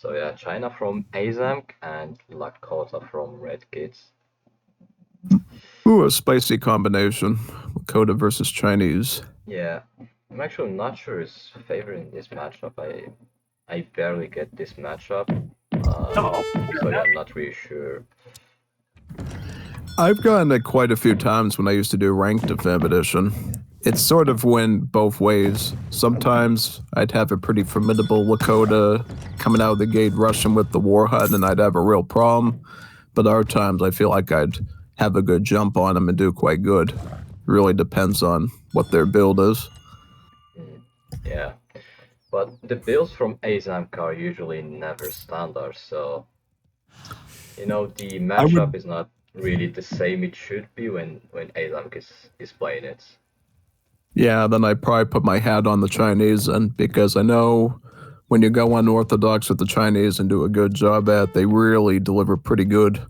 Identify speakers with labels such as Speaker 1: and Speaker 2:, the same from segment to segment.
Speaker 1: So yeah, China from Aizamk and Lakota from RedKid.
Speaker 2: Ooh, a spicy combination. Lakota versus Chinese.
Speaker 1: Yeah, I'm actually not sure who's favoring this matchup. I barely get this matchup. So yeah, I'm not really sure.
Speaker 2: I've gotten it quite a few times when I used to do ranked Defib Edition. It's sort of went both ways. Sometimes I'd have a pretty formidable Lakota coming out of the gate rushing with the Warhut and I'd have a real problem. But other times I feel like I'd have a good jump on them and do quite good. Really depends on what their build is.
Speaker 1: Yeah, but the builds from Aizamk are usually never standard, so you know the matchup is not really the same it should be when Aizamk is playing it.
Speaker 2: Yeah, then I'd probably put my hat on the Chinese, and because I know when you go unorthodox with the Chinese and do a good job at, they really deliver pretty good,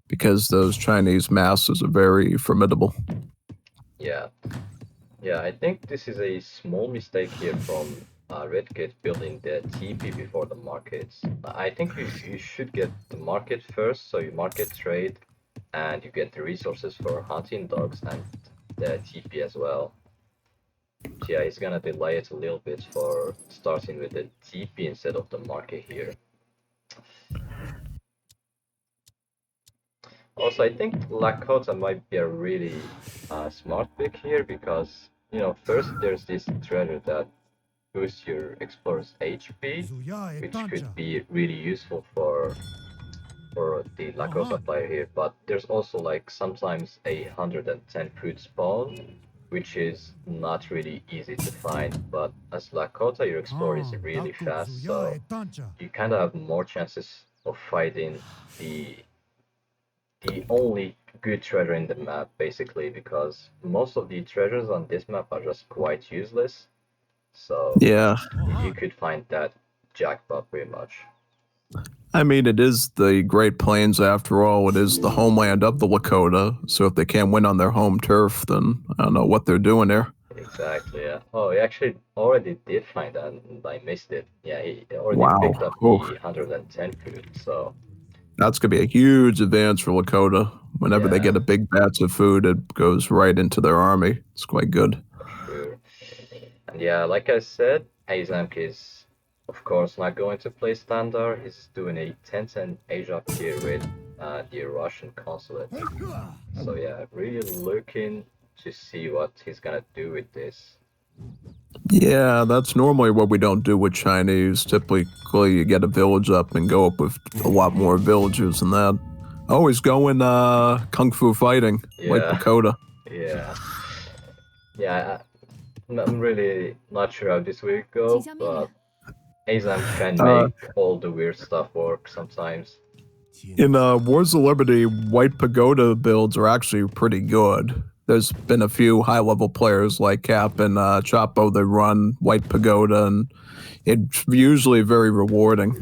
Speaker 2: because those Chinese masters are very formidable.
Speaker 1: Yeah, yeah, I think this is a small mistake here from RedKid building the TP before the markets. I think you should get the market first, so you market trade, and you get the resources for hunting dogs and the TP as well. So yeah, he's gonna delay it a little bit for starting with the TP instead of the market here. Also, I think Lakota might be a really smart pick here because, you know, first there's this treasure that boosts your explorer's HP, which could be really useful for the Lakota player here. But there's also like sometimes a 110 food spawn, which is not really easy to find. But as Lakota, your explorer is really fast, so you kind of have more chances of fighting the only good treasure in the map, basically, because most of the treasures on this map are just quite useless. So
Speaker 2: Yeah,
Speaker 1: you could find that jackpot pretty much.
Speaker 2: I mean, it is the Great Plains after all. It is the homeland of the Lakota, so if they can't win on their home turf, then I don't know what they're doing there.
Speaker 1: Exactly, yeah. Oh, he actually already did find that, and I missed it. Yeah, he already picked
Speaker 2: Wow.
Speaker 1: up the 110 food, so
Speaker 2: That's going to be a huge advance for Lakota. Whenever they
Speaker 1: yeah,
Speaker 2: get a big batch of food, it goes right into their army. It's quite good.
Speaker 1: for sure. And yeah, like I said, Aizamk is, of course, not going to play standard. He's doing a 10-10 Asia here with the Russian consulate. So yeah, really looking to see what he's gonna do with this.
Speaker 2: Yeah, that's normally what we don't do with Chinese. Typically, you get a village up and go up with a lot more villagers than that. Oh, he's going kung fu fighting, White
Speaker 1: Yeah,
Speaker 2: Dakota.
Speaker 1: yeah, yeah. I'm really not sure how this will go, but Azam can
Speaker 2: Uh,
Speaker 1: make all the weird stuff work sometimes.
Speaker 2: in Wars of Liberty, White Pagoda builds are actually pretty good. There's been a few high-level players like Cap and Chapo that run White Pagoda, and it's usually very rewarding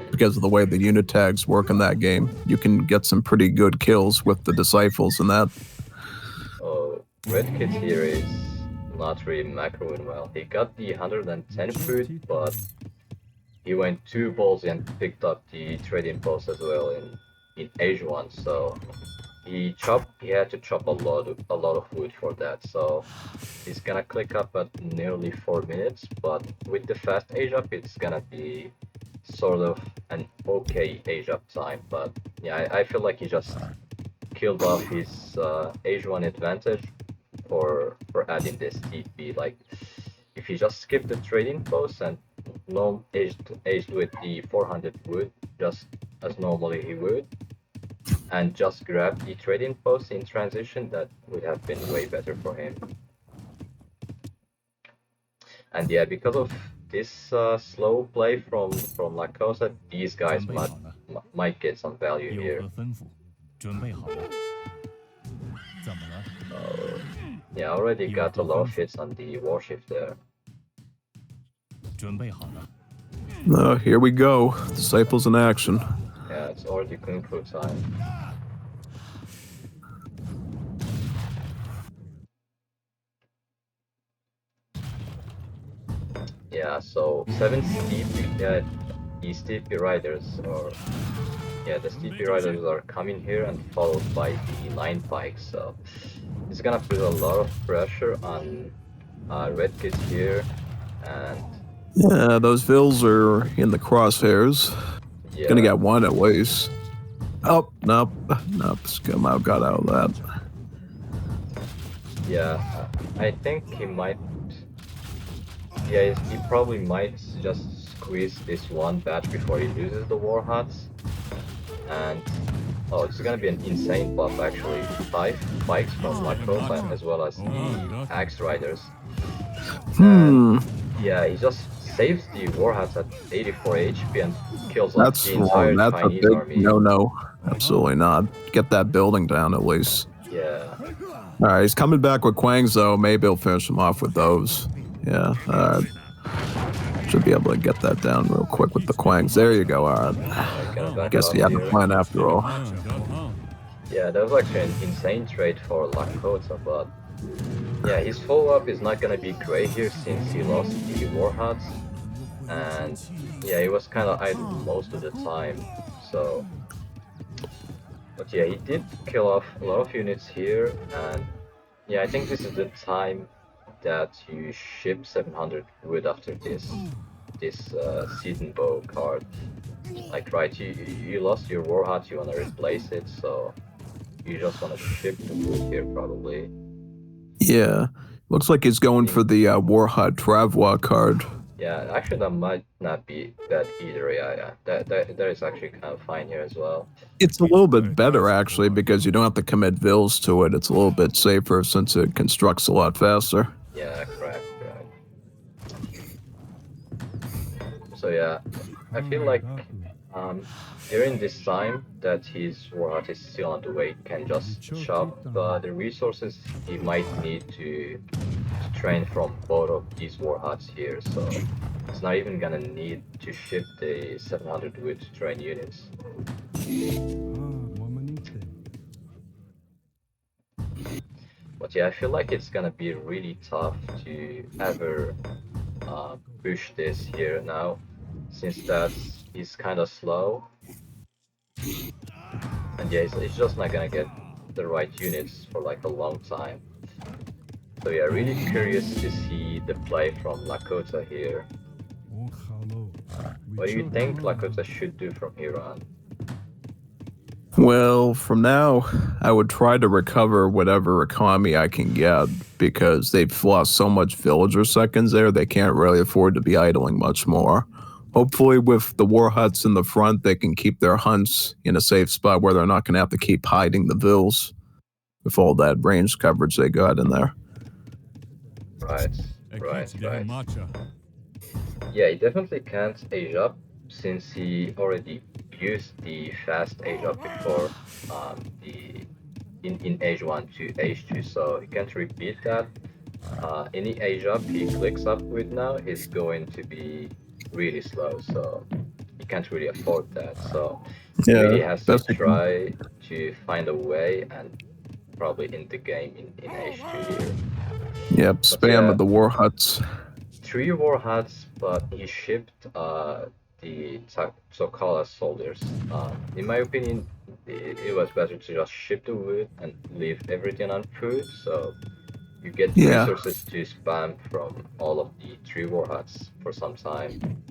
Speaker 2: because of the way the unit tags work in that game. You can get some pretty good kills with the disciples and that.
Speaker 1: Oh, RedKid here is not really macroing well. He got the 110 food, but he went too ballsy and picked up the trading post as well in Age 1, so he had to chop a lot of wood for that, so he's gonna click up at nearly 4 minutes, but with the fast age up it's gonna be sort of an okay age up time. But yeah, I feel like he just killed off his age 1 advantage for adding this TP. Like if he just skipped the trading post and no aged with the 400 wood just as normally he would, and just grab the trading post in transition, that would have been way better for him. And yeah, because of this slow play from Lakota, these guys might get some value here. Yeah, already got a lot of hits on the warship there.
Speaker 2: Here we go. Disciples in action.
Speaker 1: Yeah, it's already Kung Fu time. Yeah, so 7 steep, yeah, the steepy riders, or yeah, the steepy riders are coming here and followed by the 9 pikes, so it's gonna put a lot of pressure on RedKid here, and
Speaker 2: Yeah, those Vills are in the crosshairs.
Speaker 1: yeah.
Speaker 2: Gonna get one at least. Oh, nope. Scum got out of that.
Speaker 1: Yeah, I think he might. Yeah, he probably might just squeeze this one batch before he loses the Warhots. And oh, it's gonna be an insane buff actually. 5 spikes from Lakota as well as the Axe Riders. And yeah, he just saves the Warhots at 84 HP and kills like
Speaker 2: That's
Speaker 1: the entire
Speaker 2: wrong. That's
Speaker 1: Chinese
Speaker 2: a big
Speaker 1: army.
Speaker 2: no. Absolutely not. Get that building down at least.
Speaker 1: Yeah.
Speaker 2: All right, he's coming back with Quangs though. Maybe he'll finish him off with those. Yeah. Should be able to get that down real quick with the Quangs. There you go. All right. Guess he had a plan after all.
Speaker 1: Yeah, that was actually an insane trade for Lakota, but yeah, his follow-up is not gonna be great here since he lost the Warhots, and yeah, he was kind of idle most of the time, so... But yeah, he did kill off a lot of units here, and yeah, I think this is the time that you ship 700 wood after this Season Bow card. Like, right, you lost your Warhot, you wanna replace it, so you just wanna ship the wood here probably.
Speaker 2: Yeah, looks like he's going for the Warhot Travois card.
Speaker 1: Yeah, actually that might not be bad either. Yeah. That is actually kind of fine here as well.
Speaker 2: It's a little bit better actually because you don't have to commit Vills to it. It's a little bit safer since it constructs a lot faster.
Speaker 1: Yeah, correct. So yeah, I feel like during this time that his Warhot is still on the way, he can just shop the resources he might need to train from both of these Warhots here, so it's not even gonna need to ship the 700 wood to train units. But yeah, I feel like it's gonna be really tough to ever push this here now, since that he's kind of slow. And yeah, he's just not gonna get the right units for like a long time. So yeah, really curious to see the play from Lakota here. What do you think Lakota should do from here on?
Speaker 2: Well, from now, I would try to recover whatever economy I can get because they've lost so much villager seconds there, they can't really afford to be idling much more. Hopefully with the war huts in the front, they can keep their hunts in a safe spot where they're not going to have to keep hiding the vills with all that range coverage they got in there.
Speaker 1: Right. Yeah, he definitely can't age up since he already used the fast age up before in age 1 to age 2, so he can't repeat that. Any age up he clicks up with now is going to be really slow, so he can't really afford that. So he really has to try to find a way and probably end the game in age 2 here.
Speaker 2: Yep, spam of the war huts.
Speaker 1: 3 war huts, but he shipped the so-called soldiers. In my opinion, it was better to just ship the wood and leave everything on food, so you get resources to spam from all of the 3 war huts for some time,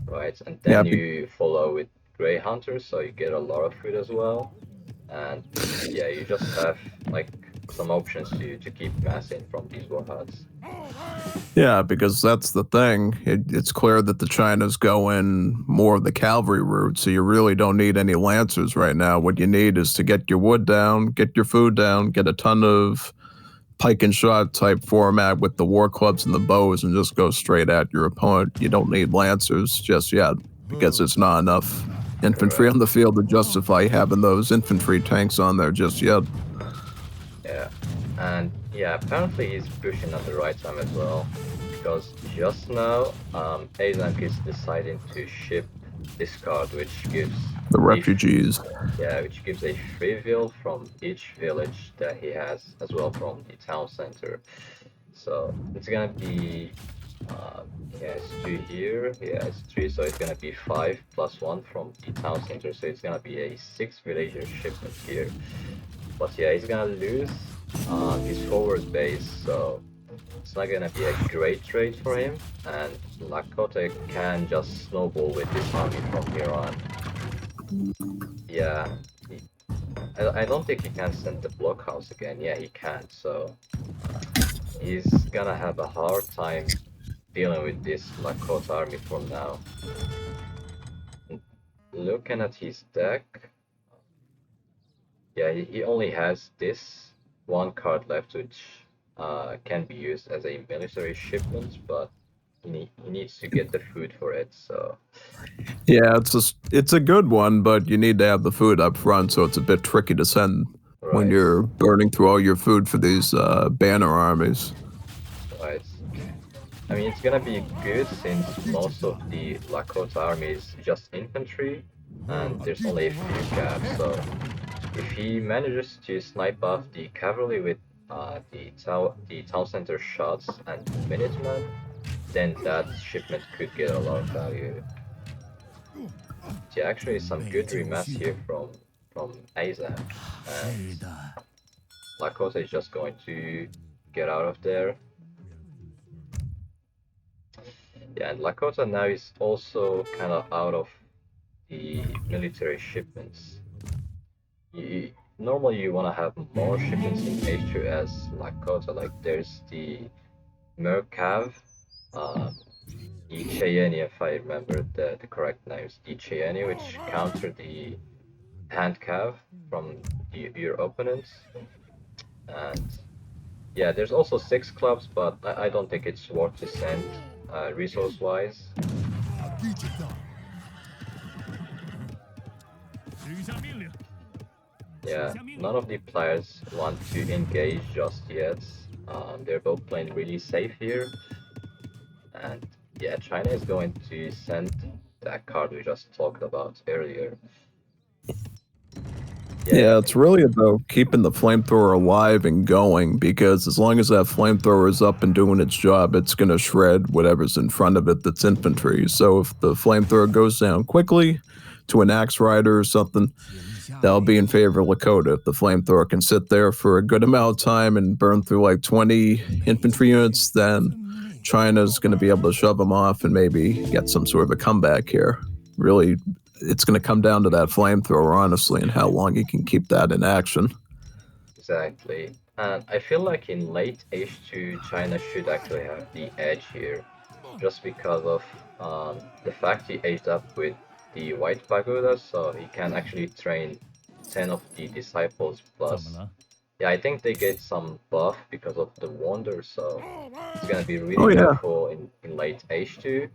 Speaker 1: right? And then you follow with Grey Hunters, so you get a lot of food as well. And yeah, you just have like some options to keep massing from these war huts.
Speaker 2: Yeah, because that's the thing. It's clear that the China's going more of the cavalry route, so you really don't need any lancers right now. What you need is to get your wood down, get your food down, get a ton of pike and shot type format with the war clubs and the bows, and just go straight at your opponent. You don't need lancers just yet, because it's not enough infantry on the field to justify having those infantry tanks on there just yet.
Speaker 1: Yeah, and yeah, apparently he's pushing at the right time as well, because just now Aizamk is deciding to ship this card, which gives
Speaker 2: the refugees.
Speaker 1: Which gives a free will from each village that he has, as well from the town center. So it's gonna be He has 2 here, he has 3, so it's gonna be 5 plus 1 from the town center, so it's gonna be a 6 villager shipment here. But yeah, he's gonna lose his forward base, so it's not gonna be a great trade for him, and Lakota can just snowball with this army from here on. Yeah, I don't think he can send the blockhouse again. Yeah, he can, so he's gonna have a hard time dealing with this Lakota army for now. Looking at his deck, yeah, he only has this one card left, which can be used as a military shipment, but he needs to get the food for it, so...
Speaker 2: Yeah, it's a good one, but you need to have the food up front, so it's a bit tricky to send when
Speaker 1: Right.
Speaker 2: you're burning through all your food for these banner armies.
Speaker 1: Right. I mean, it's gonna be good since most of the Lakota army is just infantry, and there's only a few caps, so if he manages to snipe off the cavalry with the town center shots and Minutemen, then that shipment could get a lot of value. Yeah, actually some good remass here from Aizamk, and Lakota is just going to get out of there. Yeah, and Lakota now is also kind of out of the military shipments. Normally you want to have more shipments in H2 as Lakota, like there's the Mercav, Cheyenne, if I remember the correct names, Cheyenne, which counter the hand cav from your opponents. And yeah, there's also 6 clubs, but I don't think it's worth to send resource-wise. Yeah, none of the players want to engage just yet. They're both playing really safe here. And yeah, China is going to send that card we just talked about earlier.
Speaker 2: Yeah, it's really about keeping the flamethrower alive and going, because as long as that flamethrower is up and doing its job, it's going to shred whatever's in front of it that's infantry. So if the flamethrower goes down quickly to an axe rider or something, that'll be in favor of Lakota. If the flamethrower can sit there for a good amount of time and burn through like 20 infantry units, then China's going to be able to shove them off and maybe get some sort of a comeback here. Really, it's going to come down to that flamethrower, honestly, and how long you can keep that in action.
Speaker 1: Exactly. And I feel like in late H2, China should actually have the edge here, just because of the fact he aged up with the White Pagoda, so he can actually train 10 of the disciples plus. Yeah, I think they get some buff because of the Wonder, so it's gonna be really helpful in late H2.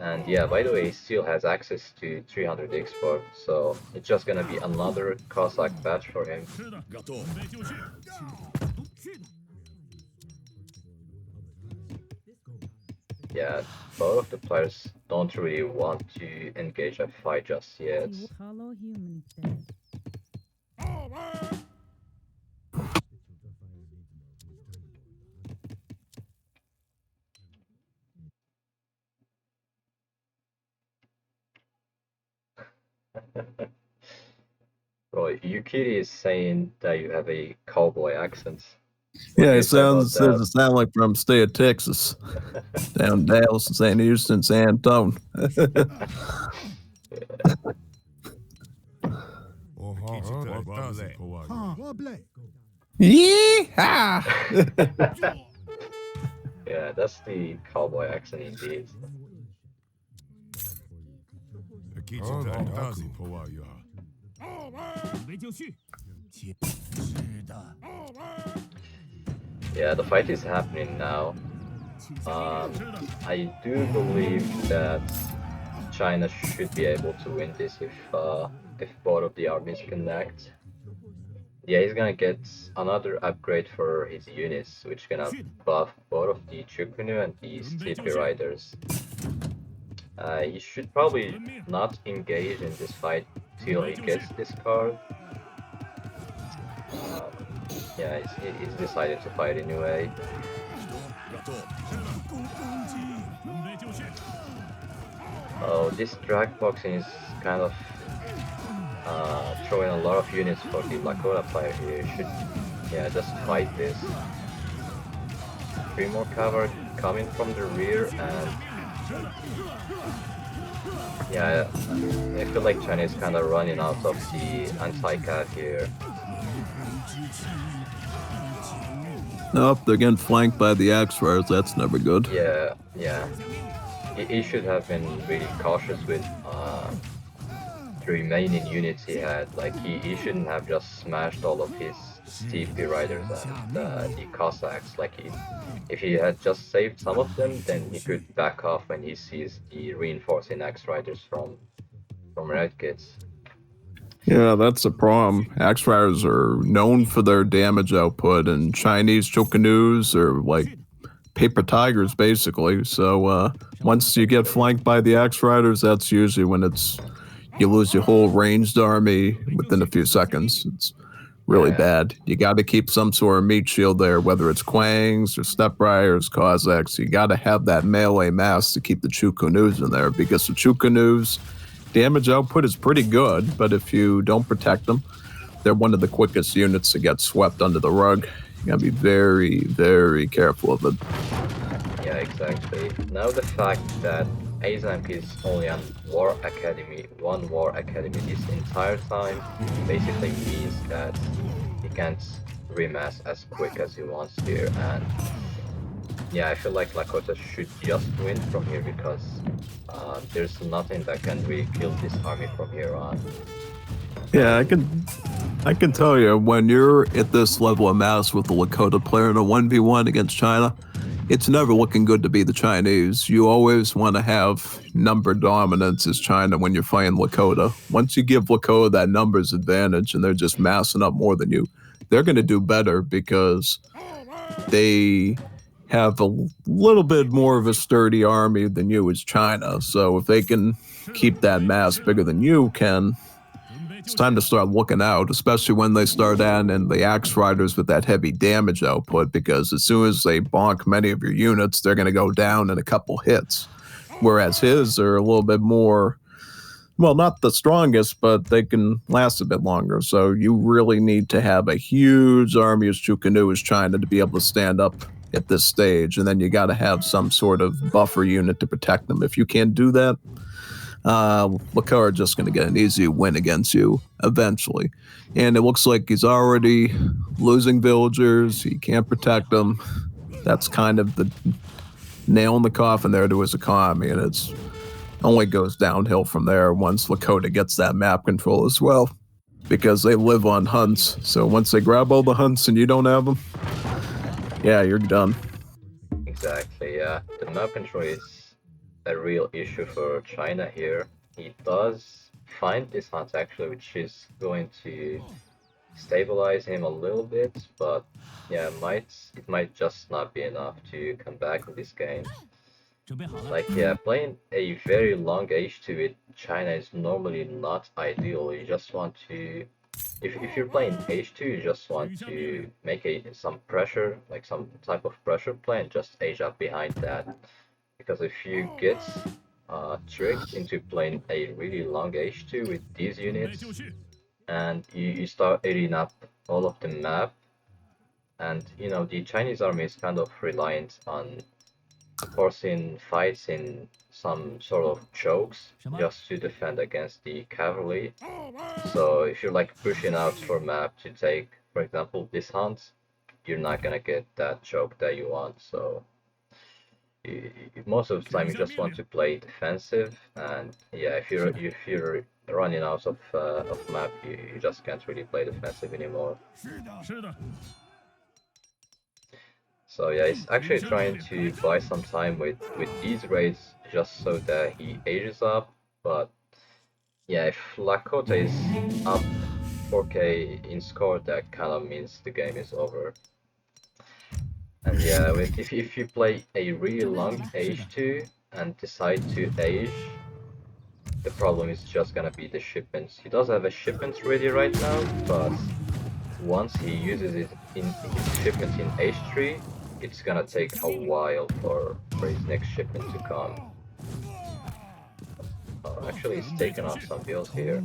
Speaker 1: And yeah, by the way, he still has access to 300 export, so it's just gonna be another Cossack batch for him. Yeah, both of the players don't really want to engage a fight just yet. Well, Yukiri is saying that you have a cowboy accent.
Speaker 2: Yeah, it sounds like from state of Texas, down Dallas, St. Houston, San Antonio.
Speaker 1: Yeah, that's the cowboy accent indeed. Yeah, the fight is happening now. I do believe that China should be able to win this if both of the armies connect. Yeah, he's gonna get another upgrade for his units, which gonna buff both of the Chukunu and the Steepy Riders. He should probably not engage in this fight till he gets this card. Yeah, he's decided to fight anyway. Oh, this drag boxing is kind of throwing a lot of units for the Lakota player here. Should, yeah, just fight this. 3 more cavalry coming from the rear, and yeah, I feel like China is kind of running out of the anti-cav here.
Speaker 2: Nope, they're getting flanked by the X-Riders. That's never good.
Speaker 1: Yeah, yeah. He should have been really cautious with the remaining units he had. Like he shouldn't have just smashed all of his TP riders and the Cossacks. Like if he had just saved some of them, then he could back off when he sees the reinforcing X riders from RedKids.
Speaker 2: Yeah, that's the problem. X-Riders are known for their damage output, and Chinese Chukanoos are like paper tigers, basically. So once you get flanked by the X-Riders, that's usually when you lose your whole ranged army within a few seconds. It's really bad. You got to keep some sort of meat shield there, whether it's Quangs or Steppe Riders, Cossacks. You got to have that melee mass to keep the Chukanoos in there, because the Chukanoos damage output is pretty good, but if you don't protect them, they're one of the quickest units to get swept under the rug. You gotta be very, very careful of it.
Speaker 1: Yeah, exactly. Now the fact that Aizamk is only on one war academy this entire time, basically means that he can't remass as quick as he wants here, and yeah, I feel like Lakota should just win from here, because there's nothing that can really kill this army from here on.
Speaker 2: Yeah, I can tell you, when you're at this level of mass with the Lakota player in a 1v1 against China, it's never looking good to be the Chinese. You always want to have number dominance as China when you're fighting Lakota. Once you give Lakota that numbers advantage and they're just massing up more than you, they're going to do better, because they have a little bit more of a sturdy army than you as China. So if they can keep that mass bigger than you can, it's time to start looking out, especially when they start adding the Axe Riders with that heavy damage output, because as soon as they bonk many of your units, they're going to go down in a couple hits. Whereas his are a little bit more, well, not the strongest, but they can last a bit longer. So you really need to have a huge army as Chukanu as China to be able to stand up at this stage. And then you got to have some sort of buffer unit to protect them. If you can't do that, Lakota are just going to get an easy win against you eventually. And it looks like he's already losing villagers. He can't protect them. That's kind of the nail in the coffin there to his economy, and it's only goes downhill from there once Lakota gets that map control as well, because they live on hunts. So once they grab all the hunts and you don't have them, yeah, you're done.
Speaker 1: Exactly, yeah. The map control is a real issue for China here. He does find this hunt actually, which is going to stabilize him a little bit, but yeah, it might just not be enough to come back in this game. Like, yeah, playing a very long H2 with China is normally not ideal. You just want to, if you're playing H2, you just want to make some pressure, like some type of pressure play, and just age up behind that. Because if you get tricked into playing a really long H2 with these units, and you start eating up all of the map, and you know, the Chinese army is kind of reliant on forcing fights in some sort of chokes just to defend against the cavalry. So if you're like pushing out for map to take, for example, this hunt, you're not gonna get that choke that you want. So most of the time you just want to play defensive, and yeah, if you're running out of map, you just can't really play defensive anymore. So yeah, he's actually trying to buy some time with these raids just so that he ages up. But yeah, if Lakota is up 4k in score, that kind of means the game is over. And yeah, if you play a really long H2 and decide to age, the problem is just gonna be the shipments. He does have a shipment ready right now, but once he uses it in his shipment in H3, it's gonna take a while for his next shipment to come. Actually, he's taken off some bills here.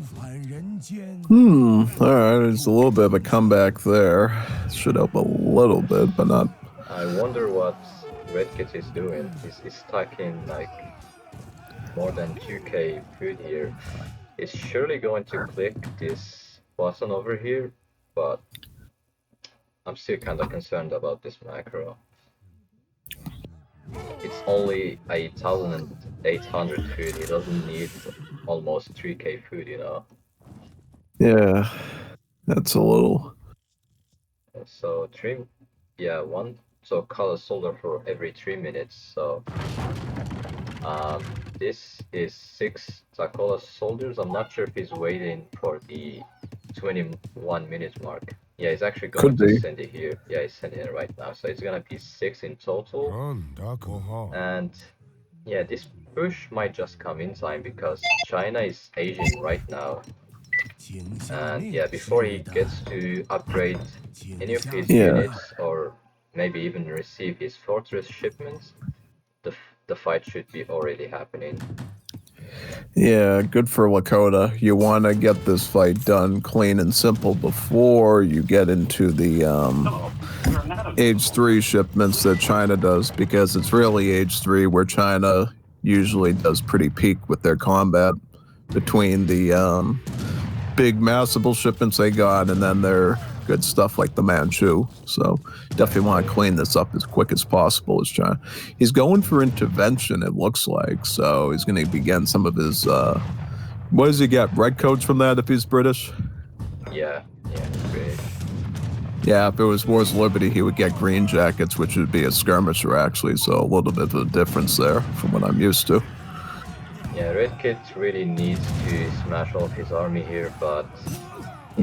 Speaker 2: Alright, there's a little bit of a comeback there. Should help a little bit, but not.
Speaker 1: I wonder what RedKid is doing. He's stuck in like more than 2k food here. He's surely going to click this button over here, but I'm still kind of concerned about this macro. It's only 8,800 food. He doesn't need almost 3k food, you know.
Speaker 2: Yeah, that's a little.
Speaker 1: So one. So call a soldier for every 3 minutes. So this is 6 Takola soldiers. I'm not sure if he's waiting for the 21 minutes mark. Yeah, he's actually going
Speaker 2: Could
Speaker 1: to
Speaker 2: be.
Speaker 1: send it here. Yeah, he's sending it right now. So it's gonna be 6 in total. And yeah, this push might just come in time because China is aging right now. And yeah, before he gets to upgrade any of his
Speaker 2: Yeah.
Speaker 1: units or maybe even receive his fortress shipments, the fight should be already happening.
Speaker 2: Yeah, good for Lakota. You want to get this fight done clean and simple before you get into the Age 3 shipments that China does, because it's really Age 3 where China usually does pretty peak with their combat between the big massable shipments they got and then their good stuff like the Manchu. So definitely want to clean this up as quick as possible as China. He's going for intervention, it looks like. So he's going to begin some of his, what does he get? Red coats from that if he's British?
Speaker 1: Yeah, British.
Speaker 2: Yeah, if it was Wars of Liberty, he would get green jackets, which would be a skirmisher, actually. So a little bit of a difference there from what I'm used to.
Speaker 1: Yeah, RedKid really needs to smash off his army here, but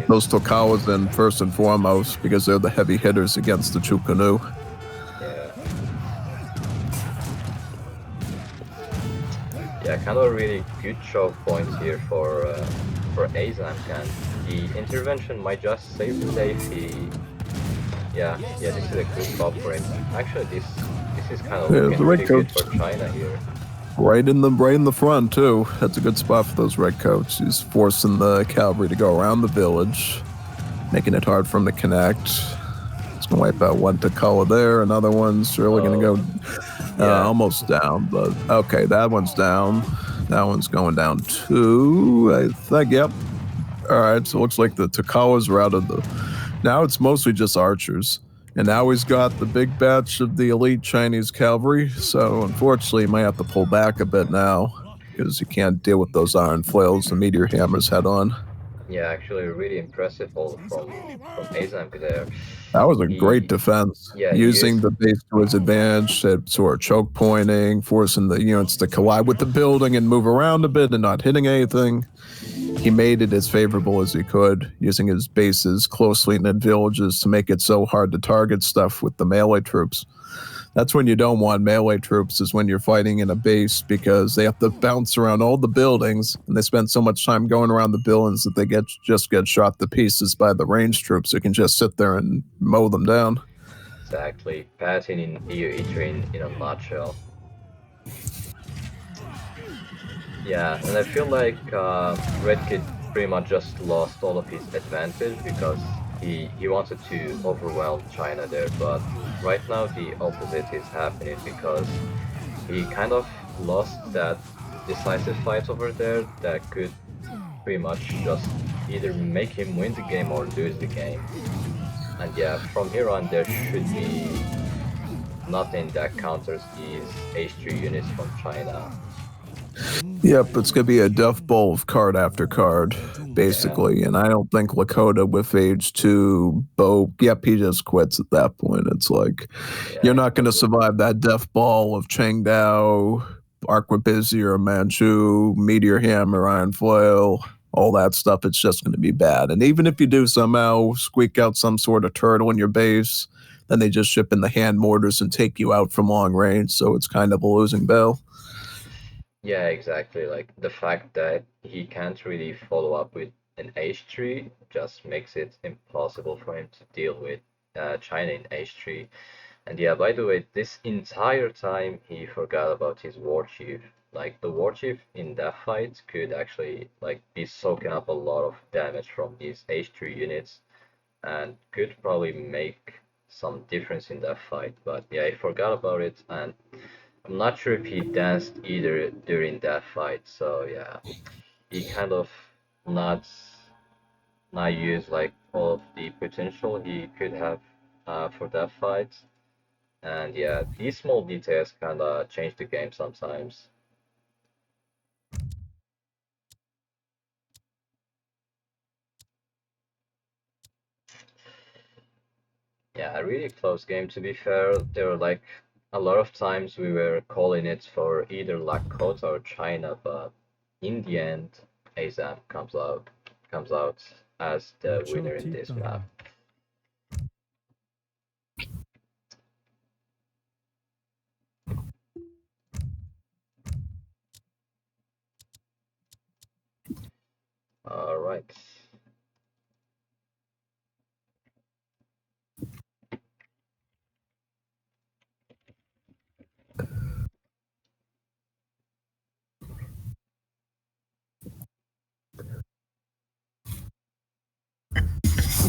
Speaker 2: those Tokawas then first and foremost, because they're the heavy hitters against the Chukanu.
Speaker 1: Yeah, kind of a really good choke point here for Aizamk, and the intervention might just save the day if he... Yeah, this is a good spot for him. Actually, this is kind of looking really good for China here.
Speaker 2: Right in the front too. That's a good spot for those redcoats. He's forcing the cavalry to go around the village, making it hard for him to connect. It's gonna wipe out one Takala there. Another one's really gonna go almost down, but okay, that one's down. That one's going down too, I think. Yep. All right, so it looks like the Takawas are out of the... Now it's mostly just archers. And now he's got the big batch of the elite Chinese cavalry, so unfortunately he might have to pull back a bit now, because you can't deal with those iron flails the meteor hammers head on.
Speaker 1: Yeah, actually really impressive hold from Aizamk there.
Speaker 2: That was a great defense.
Speaker 1: Yeah,
Speaker 2: using the base to his advantage, sort of choke pointing, forcing the units to collide with the building and move around a bit and not hitting anything. He made it as favorable as he could, using his bases closely knit villages to make it so hard to target stuff with the melee troops. That's when you don't want melee troops, is when you're fighting in a base, because they have to bounce around all the buildings, and they spend so much time going around the buildings that they just get shot to pieces by the ranged troops who can just sit there and mow them down.
Speaker 1: Exactly. Passing in EU-E in a nutshell. Yeah, and I feel like RedKid pretty much just lost all of his advantage because he wanted to overwhelm China there, but right now the opposite is happening because he kind of lost that decisive fight over there that could pretty much just either make him win the game or lose the game. And yeah, from here on there should be nothing that counters these H3 units from China.
Speaker 2: Yep, it's going to be a death bowl of card after card, basically. And I don't think Lakota with Age 2, yep, he just quits at that point. It's like, you're not going to survive that death ball of Chengdao, Arquebusier, Manchu, Meteor Hammer, Iron Flail, all that stuff. It's just going to be bad. And even if you do somehow squeak out some sort of turtle in your base, then they just ship in the hand mortars and take you out from long range. So it's kind of a losing battle.
Speaker 1: Yeah, exactly. Like the fact that he can't really follow up with an H3 just makes it impossible for him to deal with China in H3. And yeah, by the way, this entire time he forgot about his war chief. Like the war chief in that fight could actually like be soaking up a lot of damage from these H3 units and could probably make some difference in that fight. But yeah, I forgot about it, and I'm not sure if he danced either during that fight. So yeah, he kind of not not used like all of the potential he could have for that fight. And yeah, these small details kind of change the game sometimes. Yeah, a really close game to be fair. There were like a lot of times we were calling it for either Lakota or China, but in the end, Aizamk comes out as the winner in this map. All right.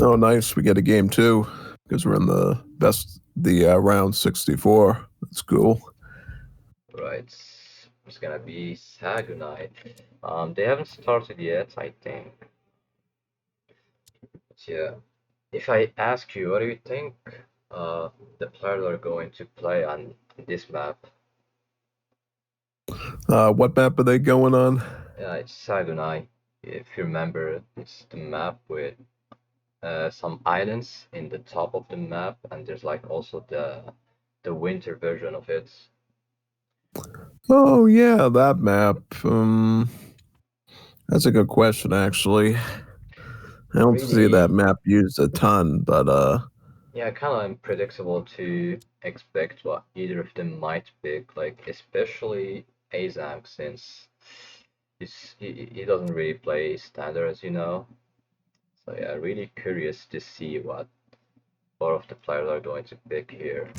Speaker 2: Oh, nice. We get a game too because we're in the round 64. That's cool.
Speaker 1: Right. It's gonna be Sagunai. They haven't started yet, I think. But yeah. If I ask you, what do you think the players are going to play on this map?
Speaker 2: What map are they going on?
Speaker 1: Yeah, it's Sagunai. If you remember, it's the map with some islands in the top of the map, and there's like also the winter version of it.
Speaker 2: Oh yeah, that map. That's a good question actually. I don't see that
Speaker 1: Really,
Speaker 2: map used a ton, but
Speaker 1: yeah, kind of unpredictable to expect what either of them might pick. Like especially Aizamk, since he doesn't really play standard, as you know. So yeah, really curious to see what both of the players are going to pick here.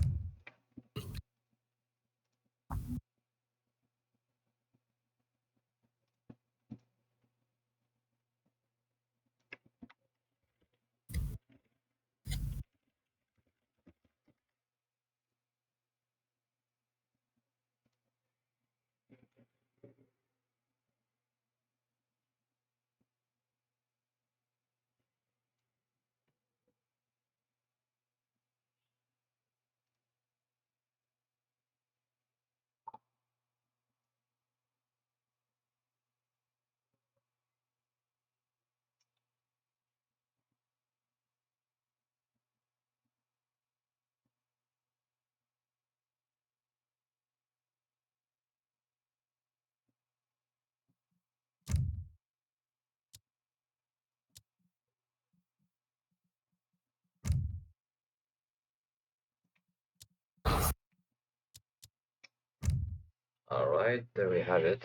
Speaker 1: All right, there we have it.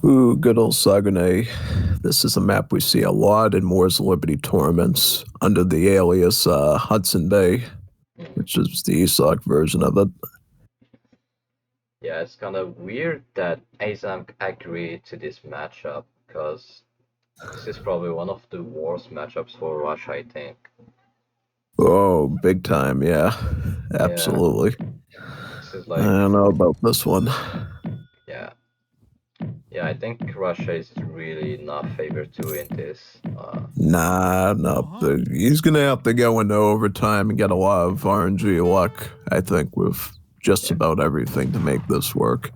Speaker 2: ooh, good old Saguenay. This is a map we see a lot in Moore's Liberty tournaments under the alias Hudson Bay,
Speaker 1: Mhm.
Speaker 2: which is the ESOC version of it.
Speaker 1: Yeah, it's kind of weird that Aizamk agreed to this matchup because this is probably one of the worst matchups for Russia, I think.
Speaker 2: Oh, big time, yeah.
Speaker 1: Yeah,
Speaker 2: Absolutely.
Speaker 1: this is
Speaker 2: I
Speaker 1: like,
Speaker 2: don't know about this one.
Speaker 1: yeah, yeah, I think Russia is really not favored to win this.
Speaker 2: Nah, no. He's going to have to go into overtime and get a lot of RNG luck, I think, with just
Speaker 1: Yeah,
Speaker 2: about everything to make this work.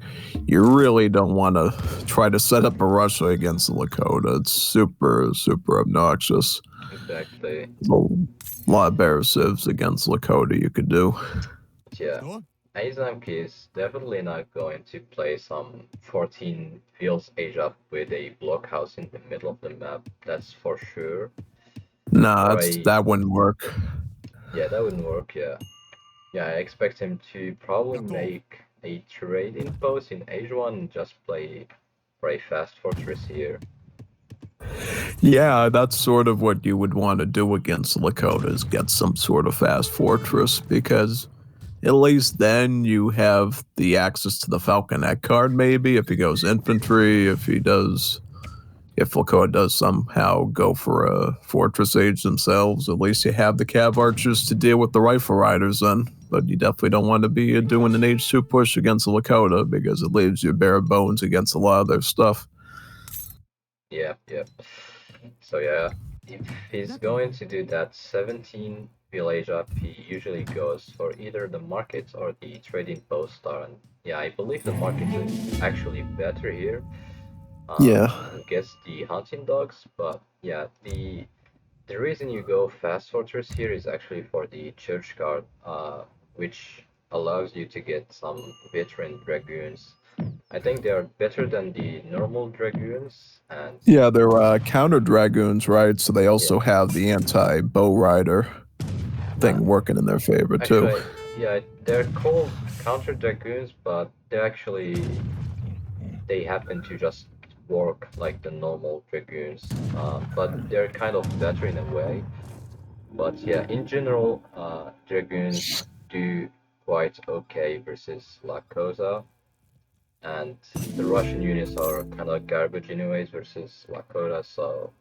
Speaker 2: You really don't want to try to set up a Russia against the Lakota. It's super, super obnoxious.
Speaker 1: exactly.
Speaker 2: There's a lot of better civs against Lakota you could do.
Speaker 1: But yeah, Aizamk is definitely not going to play some 14 fields age up with a blockhouse in the middle of the map. That's for sure.
Speaker 2: Nah,
Speaker 1: Or a
Speaker 2: that wouldn't work.
Speaker 1: Yeah, that wouldn't work. Yeah, yeah. I expect him to probably make a trade-in post in H1 and just play for a fast fortress here.
Speaker 2: Yeah, that's sort of what you would want to do against the Lakotas, get some sort of fast fortress, because At least then you have the access to the Falconet card, maybe, if he goes infantry, if Lakota does somehow go for a Fortress Age themselves, at least you have the Cav Archers to deal with the Rifle Riders then. But you definitely don't want to be doing an Age 2 push against the Lakota because it leaves you bare bones against a lot of their stuff.
Speaker 1: Yeah, yeah. So yeah, if he's going to do that 17 village up, he usually goes for either the markets or the trading post star. And yeah, I believe the markets is actually better here
Speaker 2: Yeah.
Speaker 1: against the hunting dogs. But yeah, the reason you go fast fortress here is actually for the church card, which allows you to get some veteran dragoons. I think they are better than the normal dragoons, and
Speaker 2: Yeah, they're counter dragoons, right? So they
Speaker 1: yeah,
Speaker 2: also have the anti bow rider
Speaker 1: uh,
Speaker 2: thing working in their favor too.
Speaker 1: actually, yeah, they're called counter dragoons, but they happen to just work like the normal dragoons, but they're kind of better in a way. But yeah, in general, dragoons do quite okay versus Lakota, and the Russian units are kind of garbage anyways versus Lakota, so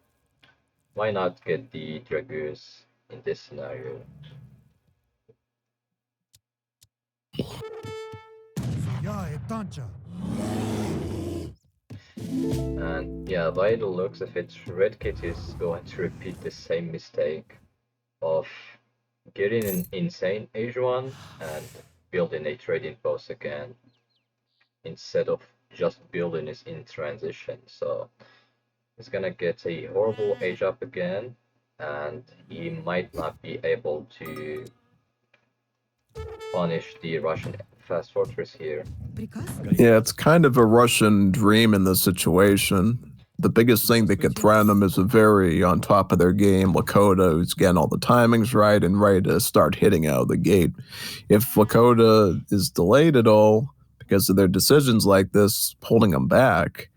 Speaker 1: why not get the dragoons in this scenario? And yeah, by the looks of it, RedKid is going to repeat the same mistake of getting an insane Age 1 and building a trading post again instead of just building it in transition. So he's gonna get a horrible Age up again, and he might not be able to punish the Russian fast fortress here.
Speaker 2: Yeah, it's kind of a Russian dream in this situation. The biggest thing that could threaten them is a very on top of their game Lakota who's getting all the timings right and ready to start hitting out of the gate. If Lakota is delayed at all because of their decisions like this, holding them back,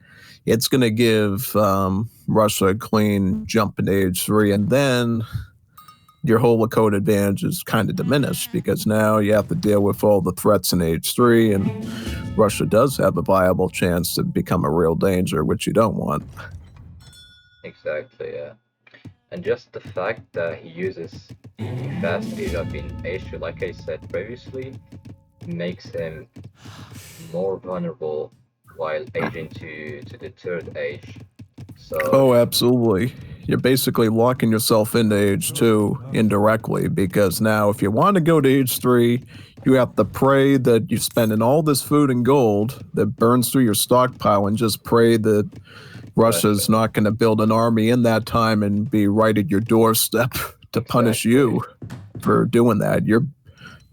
Speaker 2: it's going to give Russia a clean jump into Age 3, and then your whole Lakota advantage is kind of diminished because now you have to deal with all the threats in Age 3, and Russia does have a viable chance to become a real danger, which you don't want.
Speaker 1: Exactly, yeah. And just the fact that he uses the fast age up in H2, like I said previously, makes him more vulnerable while aging to the third age. So
Speaker 2: Oh, absolutely. You're basically locking yourself into Age 2 indirectly because now, if you want to go to Age 3, you have to pray that you're spending all this food and gold that burns through your stockpile and just pray that Russia's
Speaker 1: exactly,
Speaker 2: not going to build an army in that time and be right at your doorstep to punish
Speaker 1: exactly,
Speaker 2: you for doing that. You're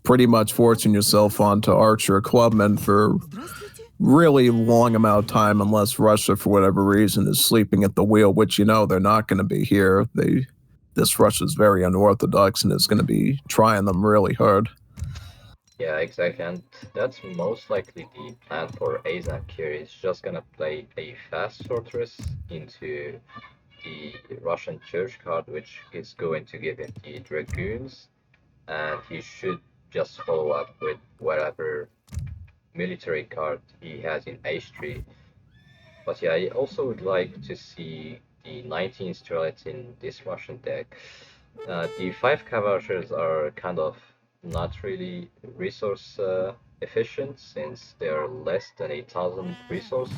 Speaker 2: pretty much forcing yourself onto Archer Clubmen for really long amount of time unless Russia, for whatever reason, is sleeping at the wheel, which they're not going to be here. This Russia's very unorthodox and is going to be trying them really hard.
Speaker 1: yeah, exactly, and that's most likely the plan for Aizamk here. He's just gonna play a fast fortress into the Russian church card, which is going to give him the dragoons, and he should just follow up with whatever military card he has in H3. But yeah, I also would like to see the 19 Streletsy in this Russian deck. The 5 Cavalry are kind of not really resource efficient since they're less than 8,000 resource.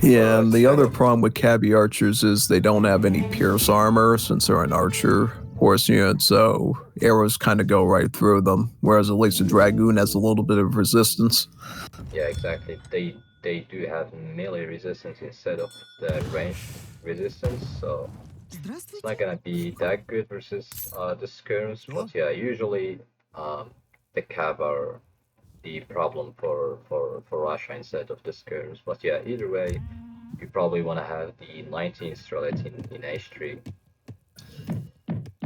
Speaker 1: So
Speaker 2: Yeah, and
Speaker 1: it's
Speaker 2: the
Speaker 1: kind
Speaker 2: other
Speaker 1: of,
Speaker 2: problem with cabbie archers is they don't have any pierce armor since they're an archer horse unit, so arrows kind of go right through them. Whereas at least a dragoon has a little bit of resistance.
Speaker 1: yeah, exactly. They do have melee resistance instead of the ranged resistance, so it's not gonna be that good versus the skirms. But yeah, usually the cav are the problem for Russia instead of the skirms. But yeah, either way, you probably want to have the 19 Streletsy in H3.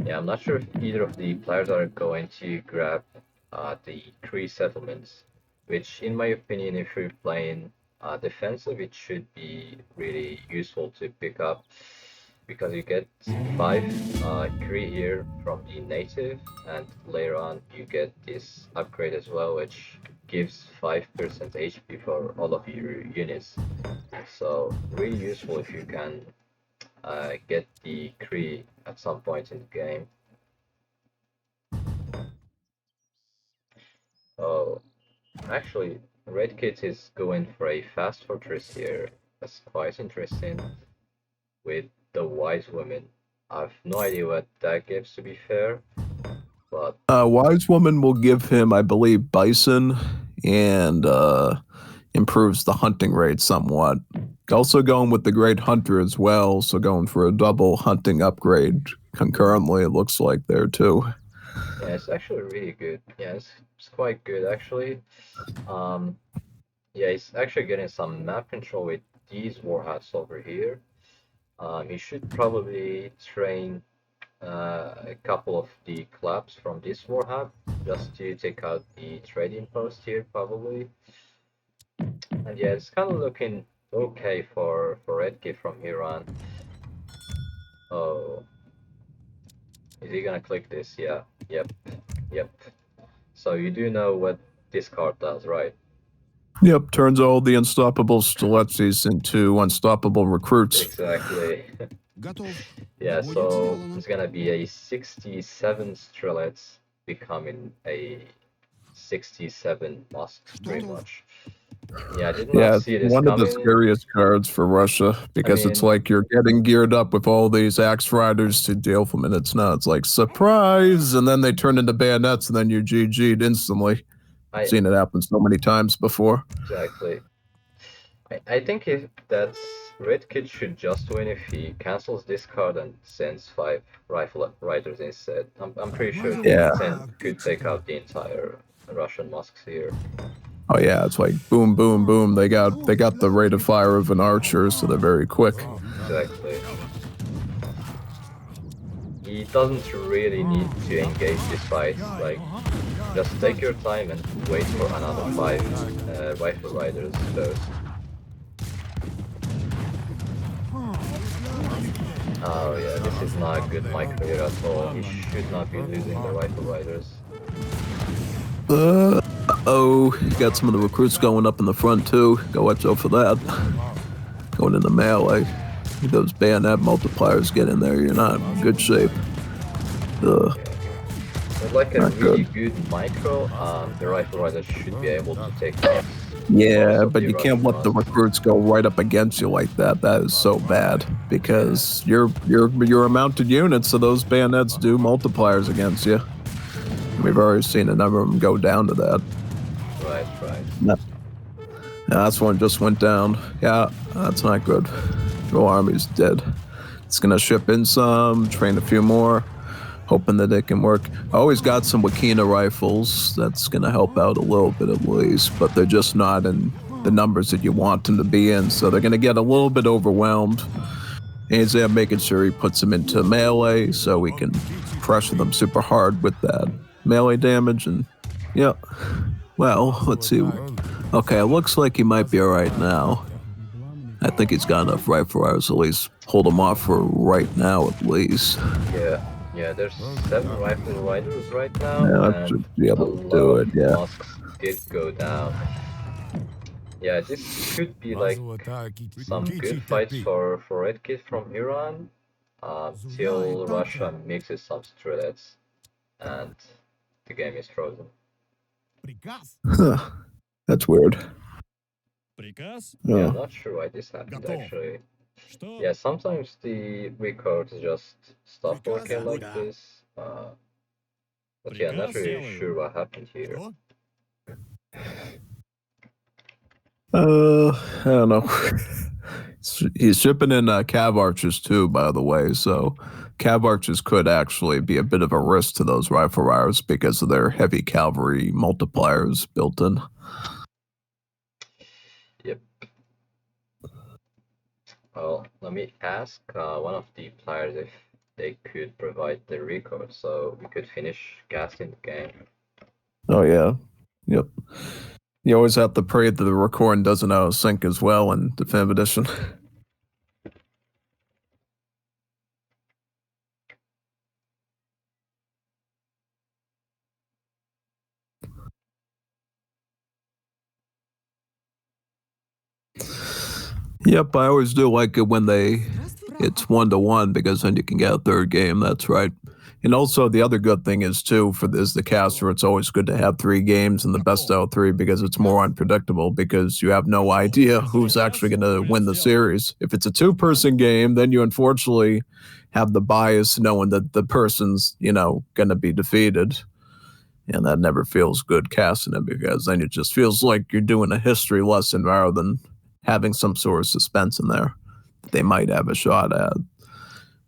Speaker 1: Yeah, I'm not sure if either of the players are going to grab the Cree settlements, which in my opinion, if you're playing defensive, it should be really useful to pick up. because you get 5 Kree here from the native, and later on you get this upgrade as well, which gives 5% HP for all of your units. So really useful if you can get the Kree at some point in the game. Oh, actually, RedKid is going for a fast fortress here. That's quite interesting. With the wise women. I've no idea what that gives, to be fair, but
Speaker 2: Wise Woman will give him, I believe, bison and improves the hunting rate somewhat. Also going with the Great Hunter as well, so going for a double hunting upgrade concurrently, it looks like there too.
Speaker 1: yeah, it's actually really good. Yeah, it's quite good actually. Yeah, he's actually getting some map control with these warhats over here. He should probably train a couple of the clubs from this warhat just to take out the trading post here probably. And yeah, it's kind of looking okay for RedKid from here on. Oh, is he gonna click this? Yeah, yep. So you do know what this card does, right?
Speaker 2: Yep, turns all the unstoppable Streletsys into unstoppable recruits.
Speaker 1: Exactly. Yeah, so it's gonna be a 67 Strelets becoming a 67 Musks, pretty much. Yeah, I did not see this
Speaker 2: one of the
Speaker 1: coming.
Speaker 2: scariest cards for Russia because it's like you're getting geared up with all these axe riders to deal with them, and it's like surprise, and then they turn into bayonets, and then you're GG'd instantly. I've seen it happen so many times before.
Speaker 1: Exactly. I think if that's RedKid should just win if he cancels this card and sends 5 rifle riders instead. I'm pretty sure 10 could take out the entire Russian Musks here.
Speaker 2: Oh yeah, it's like boom, boom, boom. They got the rate of fire of an archer, so they're very quick.
Speaker 1: Exactly. He doesn't really need to engage this fight. Like, just take your time and wait for another 5 rifle riders first. Oh yeah, this is not a good micro here at all. He should not be losing the rifle riders.
Speaker 2: Oh, got some of the recruits going up in the front too. Go watch out for that. Going into melee. Those bayonet multipliers get in there, you're not in good shape.
Speaker 1: With like a really good micro, the rifle riders should be able to take out.
Speaker 2: Yeah, but you can't let the recruits go right up against you like that. That is so bad because you're a mounted unit, so those bayonets do multipliers against you. We've already seen a number of them go down to that.
Speaker 1: Right.
Speaker 2: Yeah, that's one just went down. Yeah, that's not good. The whole army's dead. It's gonna ship in some, train a few more, hoping that it can work. I always got some Wakina rifles. That's gonna help out a little bit at least, but they're just not in the numbers that you want them to be in, so they're gonna get a little bit overwhelmed. Aizamk making sure he puts them into melee so we can pressure them super hard with that melee damage, and yeah. Well, let's see. Okay, it looks like he might be alright now. I think he's got enough rifle riders to at least hold him off for right now, at least.
Speaker 1: Yeah, there's 7 rifle riders right now,
Speaker 2: Yeah,
Speaker 1: and
Speaker 2: should be able
Speaker 1: a
Speaker 2: to do it, yeah.
Speaker 1: Musks did go down. Yeah, this could be like some good fights for RedKid from Iran, till Russia mixes some Strelets, and the game is frozen.
Speaker 2: Huh. That's weird.
Speaker 1: Yeah, I'm not sure why this happened actually. Yeah, sometimes the records just stop working like this. But yeah, I'm not really sure what happened here.
Speaker 2: I don't know. He's shipping in cav archers too, by the way. So cav archers could actually be a bit of a risk to those rifle riders because of their heavy cavalry multipliers built in.
Speaker 1: Yep. Well, let me ask one of the players if they could provide the record so we could finish casting the game.
Speaker 2: Oh yeah. Yep. You always have to pray that the recording doesn't sync as well in Definitive Edition. Yep, I always do like it when it's 1-to-1 because then you can get a third game. That's right. And also the other good thing is too for this the caster, it's always good to have 3 games in the best out of 3 because it's more unpredictable because you have no idea who's actually going to win the series. If it's a 2-person game, then you unfortunately have the bias knowing that the person's, going to be defeated. And that never feels good casting it because then it just feels like you're doing a history lesson rather than having some sort of suspense in there that they might have a shot at.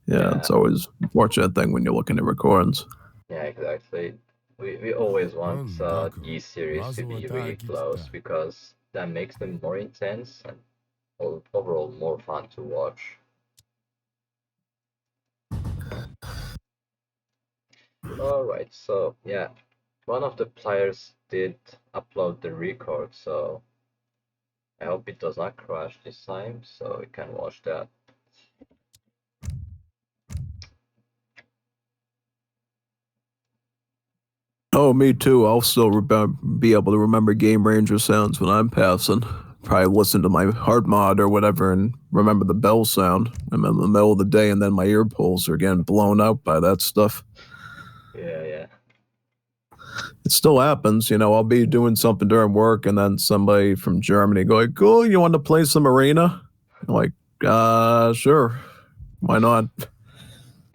Speaker 2: Yeah, it's always a fortunate thing when you're looking at recordings.
Speaker 1: Yeah, exactly. We always want these series to be really close because that makes them more intense and overall more fun to watch. Alright, so yeah, one of the players did upload the record, so I hope it does not crash this time, so we can watch that.
Speaker 2: Oh, me too. I'll still be able to remember Game Ranger sounds when I'm passing. Probably listen to my heart mod or whatever and remember the bell sound. I'm in the middle of the day and then my ear holes are getting blown out by that stuff.
Speaker 1: Yeah.
Speaker 2: It still happens, I'll be doing something during work and then somebody from Germany go like, cool, you want to play some arena? I'm like, sure. Why not?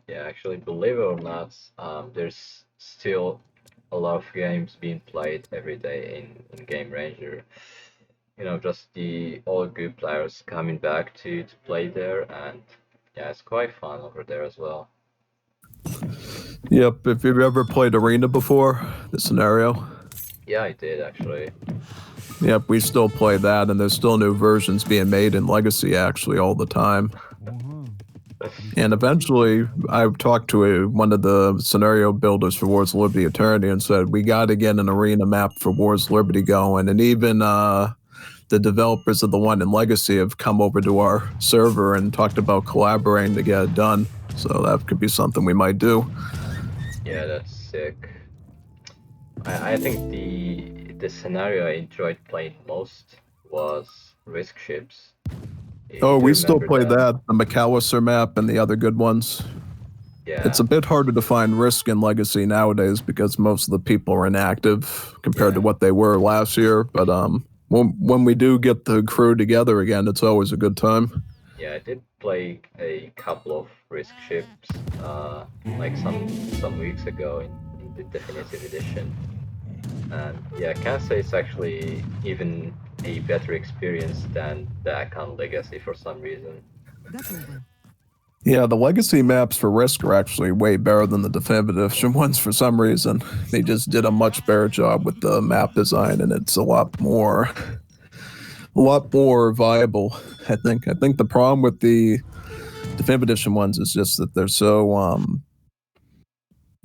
Speaker 1: Yeah, actually, believe it or not, there's still a lot of games being played every day in Game Ranger. Just the all good players coming back to play there, and yeah, it's quite fun over there as well.
Speaker 2: Yep, if you've ever played arena before, the scenario.
Speaker 1: Yeah, I did actually.
Speaker 2: Yep, we still play that, and there's still new versions being made in Legacy actually all the time. And eventually, I talked to one of the scenario builders for Wars Liberty Eternity and said, we got to get an arena map for Wars Liberty going. And even the developers of the one in Legacy have come over to our server and talked about collaborating to get it done. So that could be something we might do.
Speaker 1: Yeah, that's sick. I think the scenario I enjoyed playing most was Risk Ships.
Speaker 2: Oh,
Speaker 1: Do you
Speaker 2: we still
Speaker 1: remember
Speaker 2: play
Speaker 1: that?
Speaker 2: that, the McAllister map and the other good ones.
Speaker 1: Yeah.
Speaker 2: It's a bit harder to find Risk in Legacy nowadays because most of the people are inactive compared to what they were last year. But when we do get the crew together again, it's always a good time.
Speaker 1: Yeah, I did play a couple of Risk Ships, like some weeks ago in the Definitive Edition. And yeah, I can say it's actually even a better experience than the Akan Legacy for some reason.
Speaker 2: Yeah, the Legacy maps for Risk are actually way better than the Definitive Edition ones for some reason. They just did a much better job with the map design, and it's a lot more viable, I think. I think the problem with the Definitive Edition ones is just that they're so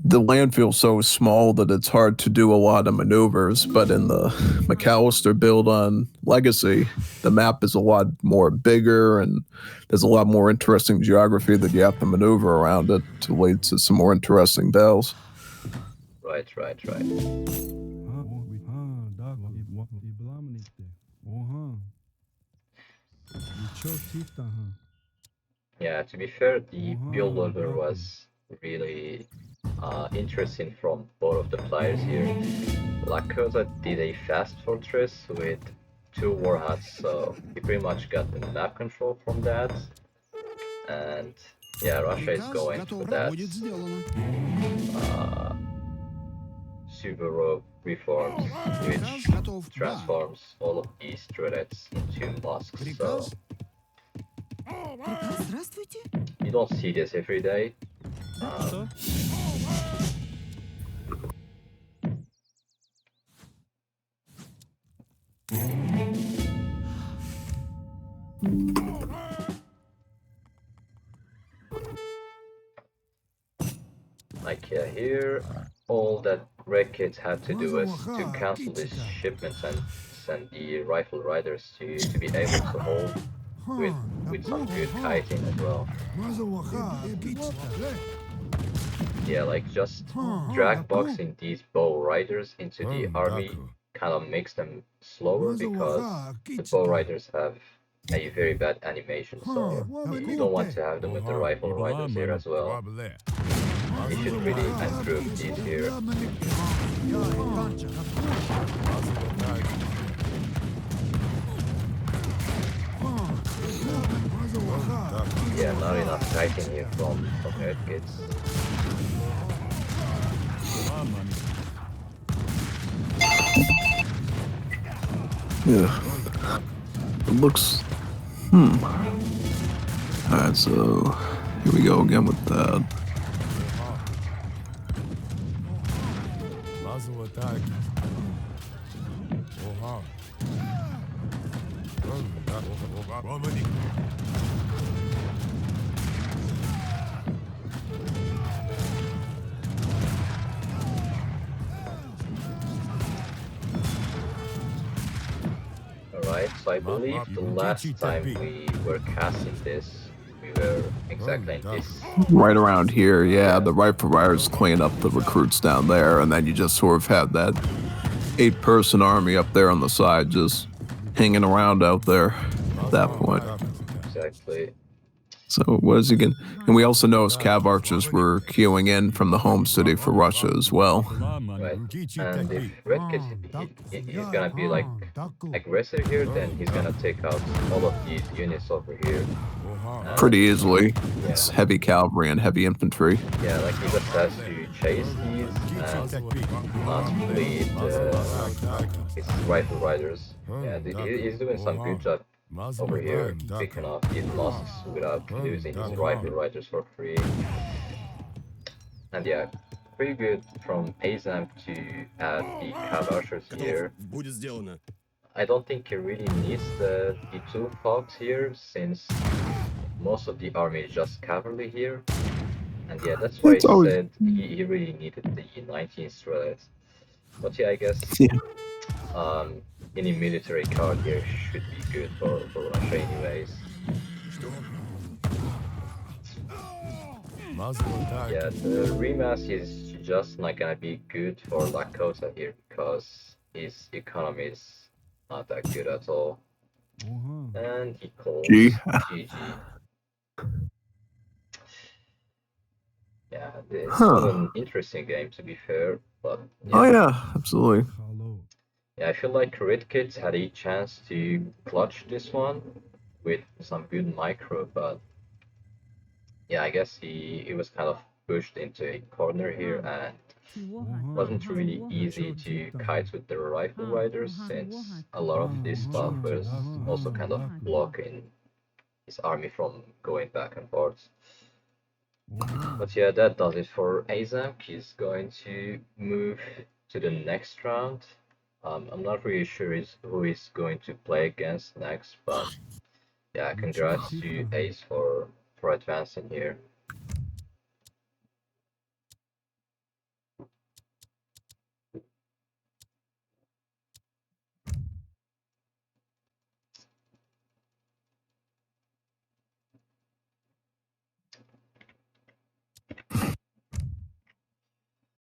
Speaker 2: the land feels so small that it's hard to do a lot of maneuvers, but in the McAllister build on Legacy, the map is a lot more bigger and there's a lot more interesting geography that you have to maneuver around it to lead to some more interesting battles.
Speaker 1: Right. Yeah, to be fair, the build order was really interesting from both of the players here. Lakota did a fast fortress with 2 war huts, so he pretty much got the map control from that. And yeah, Russia is going for that Subaru reforms, which transforms all of these turrets into mosques. So you don't see this every day. Like here, all that RedKid had to do was to cancel these shipments and send the rifle riders to be able to hold with some good kiting as well. Yeah, like just drag boxing these bow riders into the army kind of makes them slower because the bow riders have a very bad animation, so you don't want to have them with the rifle riders here as well. They should really improve these here. Yeah, not enough kiting here from RedKids.
Speaker 2: Yeah. It looks... Alright, so... Here we go again with that.
Speaker 1: Alright, so I believe the last time we were casting this, we were exactly in this.
Speaker 2: Right around here, yeah, the rifle riders clean up the recruits down there, and then you just sort of have that 8-person army up there on the side just hanging around out there at that point.
Speaker 1: Exactly.
Speaker 2: So what is he going? And we also noticed cav archers were queuing in from the home city for Russia as well.
Speaker 1: Right. And if RedKid he's gonna be like aggressive here, then he's gonna take out all of these units over here.
Speaker 2: Pretty easily.
Speaker 1: Yeah.
Speaker 2: It's heavy cavalry and heavy infantry.
Speaker 1: Yeah, like he just has to chase these and not bleed his rifle riders. Yeah, he's doing some good job over here, picking off these mosques without losing his rifle riders for free. And yeah, pretty good from Aizamk to add the cav archers here. I don't think he really needs the 2 fogs here, since most of the army is just cavalry here. And yeah, that's why I said he really needed the 19 Streletsy. But yeah, I guess any military card here should be good for Russia anyways. Yeah, the remask is just not gonna be good for Lakota here, because his economy is not that good at all. And he calls GG. Yeah, it's not an interesting game to be fair, but yeah.
Speaker 2: Oh yeah, absolutely.
Speaker 1: Yeah, I feel like RedKid had a chance to clutch this one with some good micro, but yeah, I guess he was kind of pushed into a corner here, and wasn't really easy to kite with the rifle riders, since a lot of this stuff was also kind of blocking his army from going back and forth. But yeah, that does it for Aizamk. He's going to move to the next round. I'm not really sure who he's going to play against next, but yeah, congrats to Ace for advancing here.